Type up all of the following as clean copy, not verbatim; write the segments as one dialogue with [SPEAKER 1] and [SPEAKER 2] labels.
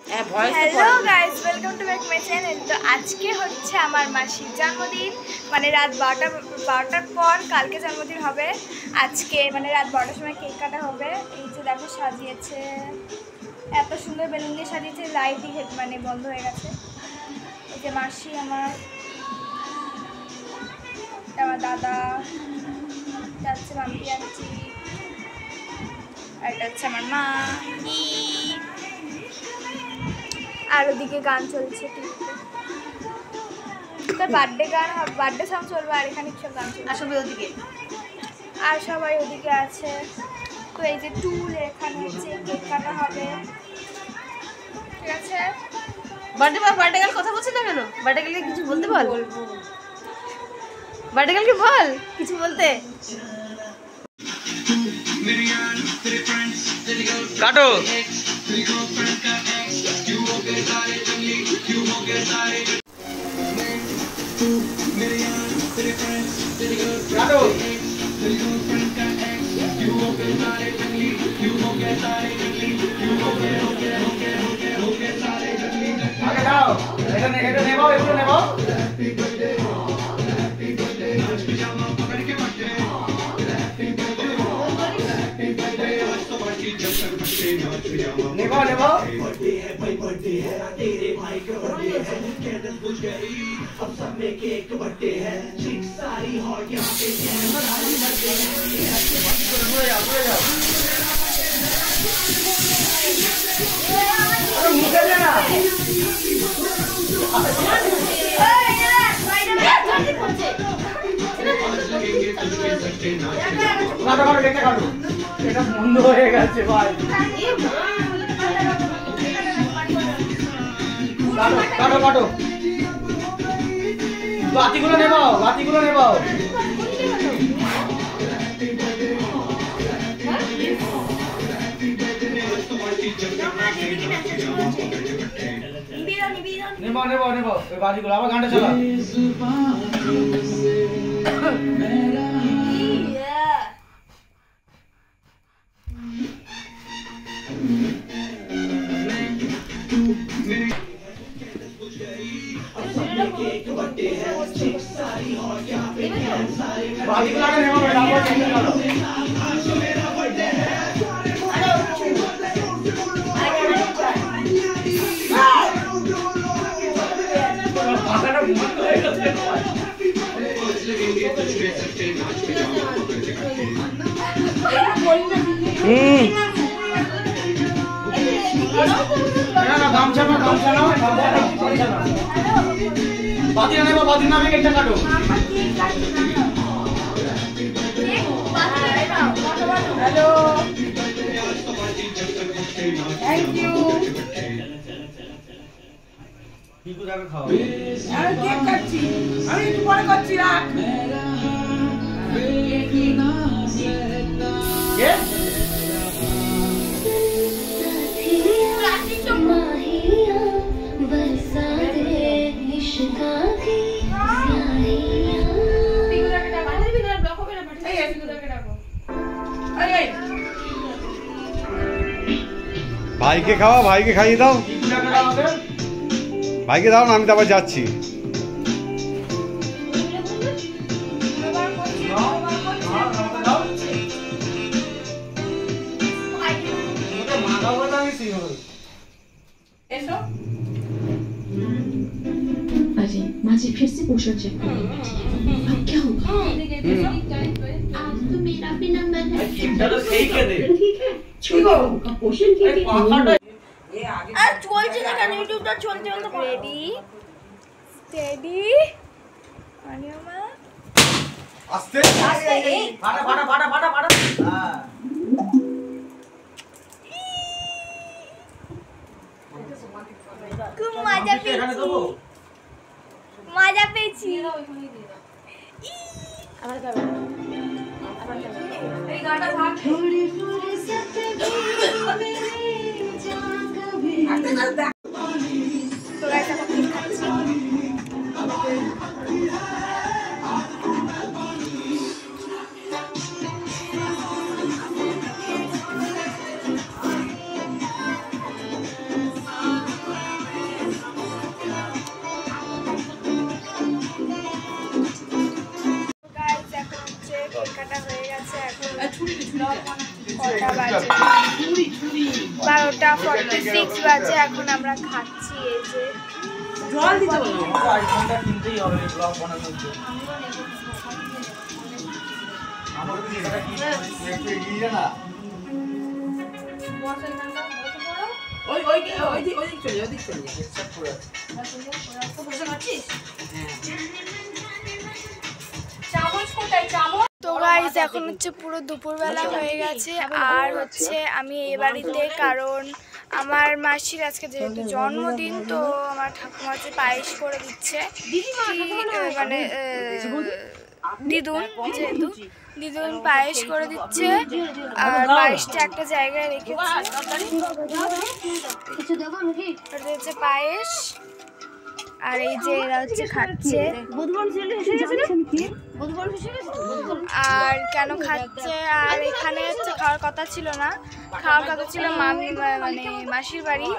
[SPEAKER 1] Hello guys, welcome to back my channel. তো আজকে হচ্ছে আমার মাসির জন্মদিন, মানে রাত 12টার পর কালকে জন্মদিন হবে। আজকে মানে রাত 12টার সময় কেক কাটা হবে। এই যে দেখো সাজিয়েছে, এত সুন্দর বেলুন দিয়ে সাজিয়েছে, লাইটই মানে বন্ধ হয়ে গেছে। এই যে মাসি আমার দাদা, যাচ্ছে মাম্পি যাচ্ছি, আর এটা হচ্ছে আমার মা, আর ওদিকে গান চলছে টিভিতে। বার্থডে গান, বার্থডে সং চলবে, আর এখানে সব গান চলবে আসলে ওদিকে, আর সবাই ওদিকে আছে। তো এই যে টুল, এখানে হচ্ছে কেক কাটা হবে, ঠিক আছে।
[SPEAKER 2] বার্থডে গার্ল কথা বলছিস না কেন? বার্থডে গার্লকে কিছু বলতে বল, বার্থডে গার্লকে বল কিছু বলতে।
[SPEAKER 3] কাটো এটা বন্ধ হয়ে গেছে ভাই। কাটো কাটো, বাতিগুলো নেবাও, বাতিগুলো নেবাও। নেবাও নেবাও নেবাও ওই বাতিগুলো। আবার গানটা চালা।
[SPEAKER 4] ভাইকে খাওয়া, ভাইকে খাইয়ে দাও, ভাইকে দাও না, আমি তো আবার যাচ্ছি।
[SPEAKER 5] अरे माँ जी फिर से पोषण चेक करो। अब क्या होगा? आज तो मेरा भी नंबर है। ठीक है, छोड़ो का पोषण के लिए।
[SPEAKER 1] আর চলছে না কেন? ইউটিউবটা চলতে চলতে রেডি স্টেডি অনিয়মা
[SPEAKER 3] আস্তে আস্তে, এই ফাটা ফাটা ফাটা ফাটা ফাটা। হ্যাঁ,
[SPEAKER 1] খুব মজা পেয়েছি, মজা পেয়েছি। আমার গাবে এই গানটা ভাগ থোড়ি থোড়ি সতে তো গাইস আমরা কি খাচ্ছি? কটা বাজে 12:46 বাজে। এখন আমরা খাচ্ছি। এই যে
[SPEAKER 2] জল দিতে বলো।
[SPEAKER 3] আইফোনটা কিনতেই হবে ব্লগ বানানোর জন্য। আমার কি এটা কি একটু এগিয়ে যা না।
[SPEAKER 2] ওই দিক চলে
[SPEAKER 3] চেক করে আছে।
[SPEAKER 2] বসে খাচ্ছিস?
[SPEAKER 1] তো গাইস এখন হচ্ছে পুরো দুপুরবেলা হয়ে গেছে। আর হচ্ছে আমি এই বাড়িতে, কারণ আমার মাসির আজকে যেহেতু জন্মদিন, তো আমার ঠাকুমা হচ্ছে পায়েস করে দিচ্ছে। মানে দিদুন, যেহেতু দিদুন পায়েস করে দিচ্ছে। আর পায়েসটা একটা জায়গায় রেখেছে। এটা হচ্ছে পায়েস। আর এই যে এরা হচ্ছে খাচ্ছে। আর কেন খাচ্ছে? আর এখানে হচ্ছে খাওয়ার কথা ছিল না, খাওয়ার কথা ছিল মানে মাসির বাড়ি,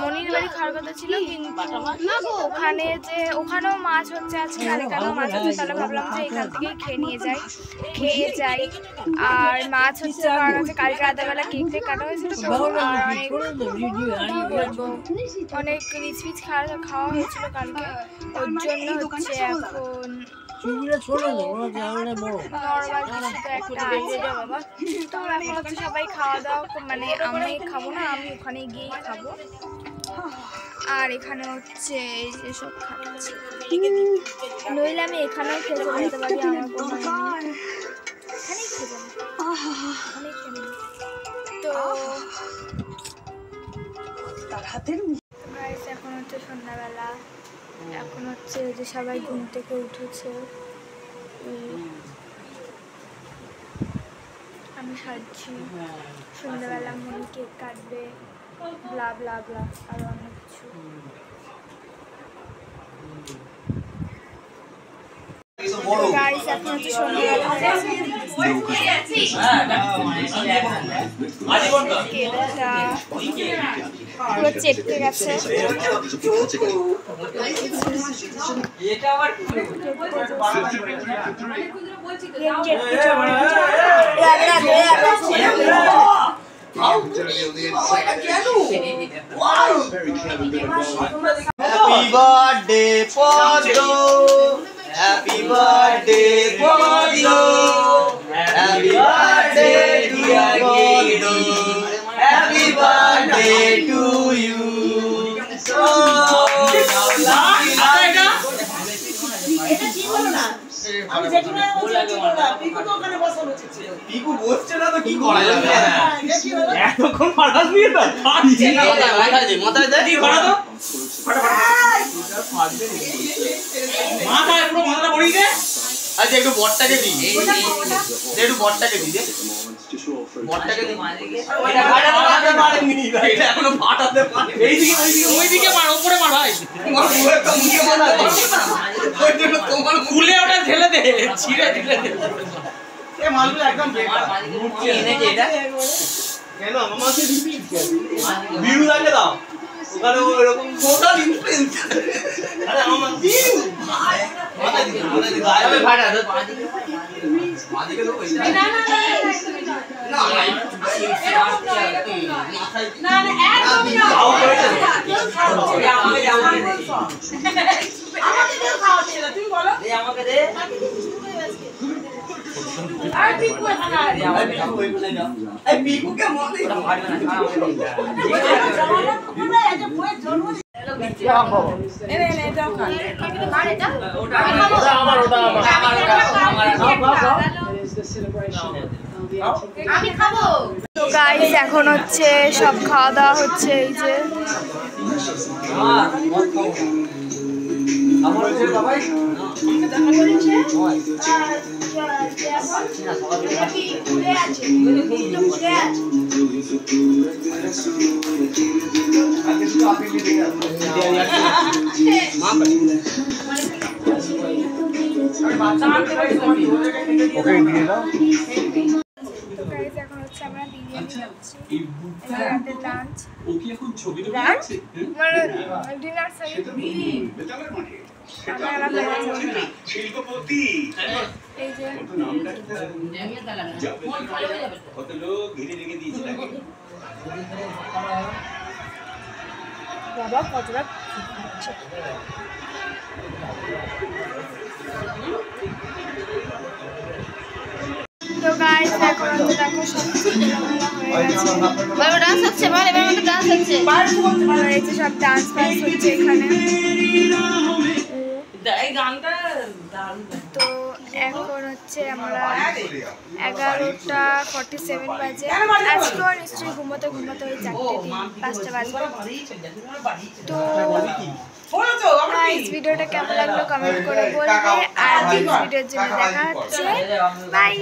[SPEAKER 1] মনির বাড়ি খাওয়ার কথা ছিল, কিন্তু ওখানেও মাছ হচ্ছে আজকে। আর এখানেও মাছ হচ্ছে, তাহলে ভাবলাম যে এখান থেকেই খেয়ে যাই। আর মাছ হচ্ছে কারণ হচ্ছে কালকে রাতেরবেলা কেক কাটা হয়েছিল, তো আর অনেক রিচ ফিচ খাওয়া হয়েছিল কালকে, ওর জন্য হচ্ছে এখন তো এখন হচ্ছে সবাই খাওয়া দাওয়া, মানে আমি খাবো না, আমি ওখানে গিয়ে খাবো। আর এখানে হচ্ছে এই যে সব খাচ্ছি, নইলে আমি এখানেও খেতে পারি, আমার কোনো এখানেই খেতে তো এখন হচ্ছে সন্ধ্যাবেলা। এখন হচ্ছে যে সবাই ঘুম থেকে উঠেছে, আমি সাজছি। সন্ধ্যাবেলা মনে কেক কাটবে, ব্লা ব্লা ব্লা, আরো অনেক কিছু। গাইস এখন হচ্ছে সন্ধ্যাবেলা, পুরো চেপকে গেছে।
[SPEAKER 3] Happy birthday, Podo. Happy birthday, Podo. Happy birthday, dear Podo. Happy birthday to you. Piku বসছে না তো কি করা যাবে? এতক্ষণ ফাটাস নিয়ে তো মাথায় দে ফাটা তো মাথায় পুরো মাথাটা পড়ি দে। আচ্ছা একটু বটটাকে দি, একটু বটটাকে দি, বটটাকে দি মাঝিকে। এটা ফাটাতে পারেনি, এটা এখনো ফাটাতে পারে। এইদিকে ওইদিকে মার, উপরে মার ভাই। তোমার মুখে তো মুখে মার, ওই জন্য তোমার খুলে ওটা ঢেলে দে, ছিঁড়ে ঢেলে দে। এ মালগুলো একদম বেকার। মুখে এনেছে এটা কেন আমাকে রিপিট করে ভিউ লাগে দাও, ওখানে এরকম টোটাল ইনফ্লুয়েন্স। আরে আমার ভিউ ভাই মাথা দি আমি ফাটা দে মাদিকে তো কইছা না না না না একদম না আও করেছে আমাকে দে খাওয়াচ্ছে না, তুমি বলো এই আমাকে দে। আর পিকু এখানে আয়, আমার পিকু ওই বলে দাও। এই পিকু কে মনে না ফাটবে না, আমরা এত বই জন্মদিন এনে এটাও খা, আর এটা ওটা আমার আমি খাবো।
[SPEAKER 1] তো গাইস এখন হচ্ছে সব খাওয়া দাওয়া হচ্ছে। এই যে
[SPEAKER 3] আমার হচ্ছে বাবাই
[SPEAKER 1] দেখা করেছে হ্যাপি ঘুরে আছে, ঘুরে আছে।
[SPEAKER 3] আগে তো আপনি দিয়ে মা ওকে দিয়ে দাও।
[SPEAKER 1] গাইস এখন হচ্ছে আমরা বিরিয়ানি রাতের লাঞ্চ
[SPEAKER 2] লাঞ্চ
[SPEAKER 1] মানে ডিনার
[SPEAKER 6] শিল্পপতি
[SPEAKER 1] এই যে
[SPEAKER 6] কত লোক ঘিরে রেখে দিয়েছে তাকে
[SPEAKER 1] বাবা কতটা তো গাইস এখন তো দেখো সব খোলামেলা হয়ে গেছে
[SPEAKER 2] বাবা ডান্স হচ্ছে বল এবার আমাদের ডান্স হচ্ছে
[SPEAKER 1] আর এই যে সব ডান্স ফান্স হচ্ছে এখানে
[SPEAKER 2] এই গানটা দারুণ
[SPEAKER 1] তো এখন হচ্ছে আমরা 11:47 বাজে আজকেও নিশ্চয়ই ঘুমোতে ওই 4:05 বাজবে তো গাইস ভিডিওটা কেমন লাগলো কমেন্ট করে বলবে আর নেক্সট ভিডিওর জন্য দেখা হচ্ছে বাই